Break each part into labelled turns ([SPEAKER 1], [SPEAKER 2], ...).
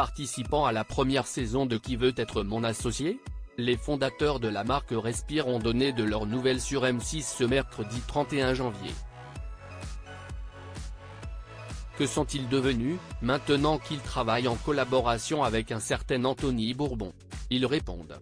[SPEAKER 1] participant à la première saison de Qui veut être mon associé? Les fondateurs de la marque Respire ont donné de leurs nouvelles sur M6 ce mercredi 31 janvier. Que sont-ils devenus, maintenant qu'ils travaillent en collaboration avec un certain Anthony Bourbon? Ils répondent.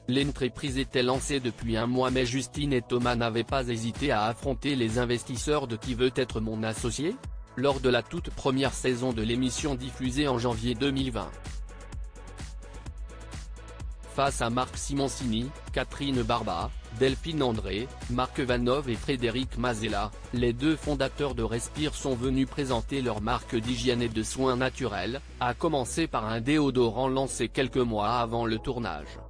[SPEAKER 1] L'entreprise était lancée depuis un mois mais Justine et Thomas n'avaient pas hésité à affronter les investisseurs de Qui veut être mon associé? Lors de la toute première saison de l'émission diffusée en janvier 2020. Face à Marc Simoncini, Catherine Barba, Delphine André, Marc Vanov et Frédéric Mazella, les deux fondateurs de Respire sont venus présenter leur marque d'hygiène et de soins naturels, à commencer par un déodorant lancé quelques mois avant le tournage.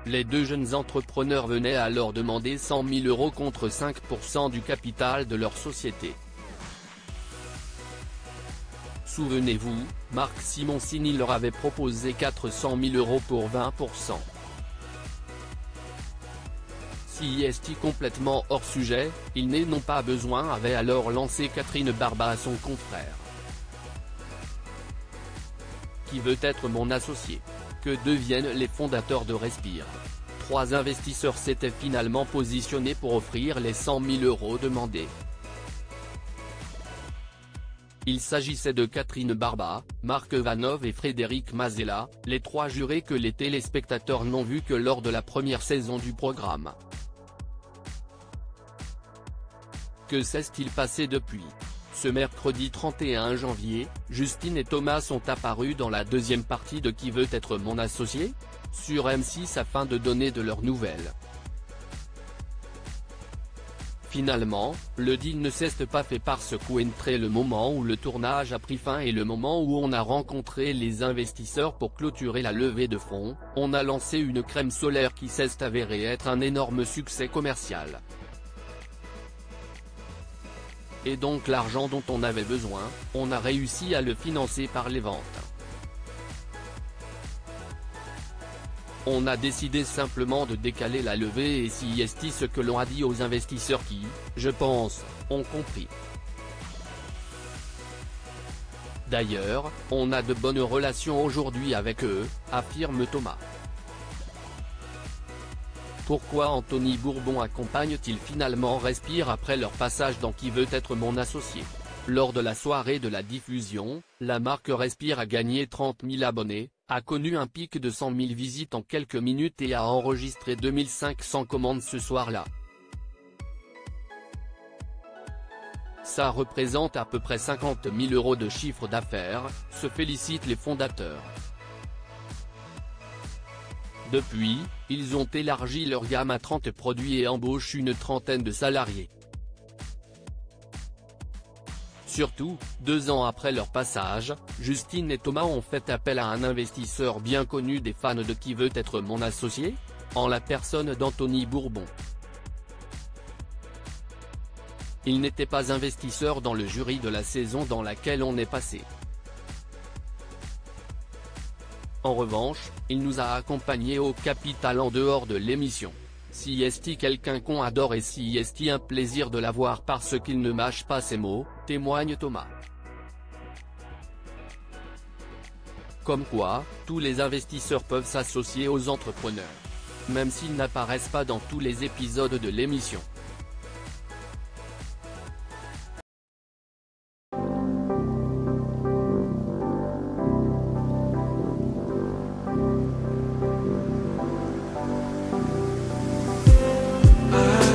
[SPEAKER 1] Les deux jeunes entrepreneurs venaient alors demander 100 000 € contre 5% du capital de leur société. Souvenez-vous, Marc Simoncini leur avait proposé 400 000 € pour 20%. CIST complètement hors sujet, ils n'en pas besoin avait alors lancé Catherine Barba à son confrère. Qui veut être mon associé? Que deviennent les fondateurs de Respire? Trois investisseurs s'étaient finalement positionnés pour offrir les 100 000 € demandés. Il s'agissait de Catherine Barba, Marc Vanov et Frédéric Mazella, les trois jurés que les téléspectateurs n'ont vus que lors de la première saison du programme. Que s'est-il passé depuis? Ce mercredi 31 janvier, Justine et Thomas sont apparus dans la deuxième partie de Qui veut être mon associé? Sur M6 afin de donner de leurs nouvelles. Finalement, le deal ne s'est pas fait parce qu'entre le moment où le tournage a pris fin et le moment où on a rencontré les investisseurs pour clôturer la levée de fonds, on a lancé une crème solaire qui s'est avérée être un énorme succès commercial. Et donc l'argent dont on avait besoin, on a réussi à le financer par les ventes. On a décidé simplement de décaler la levée et CIST ce que l'on a dit aux investisseurs qui, je pense, ont compris. D'ailleurs, on a de bonnes relations aujourd'hui avec eux, affirme Thomas. Pourquoi Anthony Bourbon accompagne-t-il finalement Respire après leur passage dans Qui veut être mon associé? Lors de la soirée de la diffusion, la marque Respire a gagné 30 000 abonnés, a connu un pic de 100 000 visites en quelques minutes et a enregistré 2500 commandes ce soir-là. Ça représente à peu près 50 000 € de chiffre d'affaires, se félicitent les fondateurs. Depuis, ils ont élargi leur gamme à 30 produits et embauchent une trentaine de salariés. Surtout, 2 ans après leur passage, Justine et Thomas ont fait appel à un investisseur bien connu des fans de Qui veut être mon associé? En la personne d'Anthony Bourbon. Il n'était pas investisseur dans le jury de la saison dans laquelle on est passé. En revanche, il nous a accompagnés au capital en dehors de l'émission. CIST quelqu'un qu'on adore et CIST un plaisir de l'avoir parce qu'il ne mâche pas ses mots, témoigne Thomas. Comme quoi, tous les investisseurs peuvent s'associer aux entrepreneurs. Même s'ils n'apparaissent pas dans tous les épisodes de l'émission.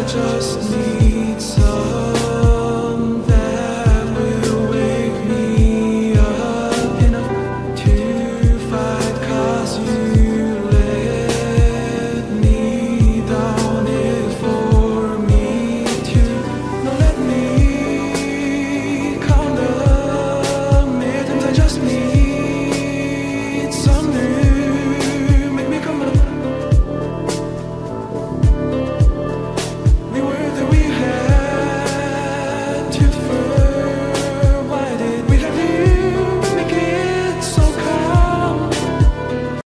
[SPEAKER 2] Just need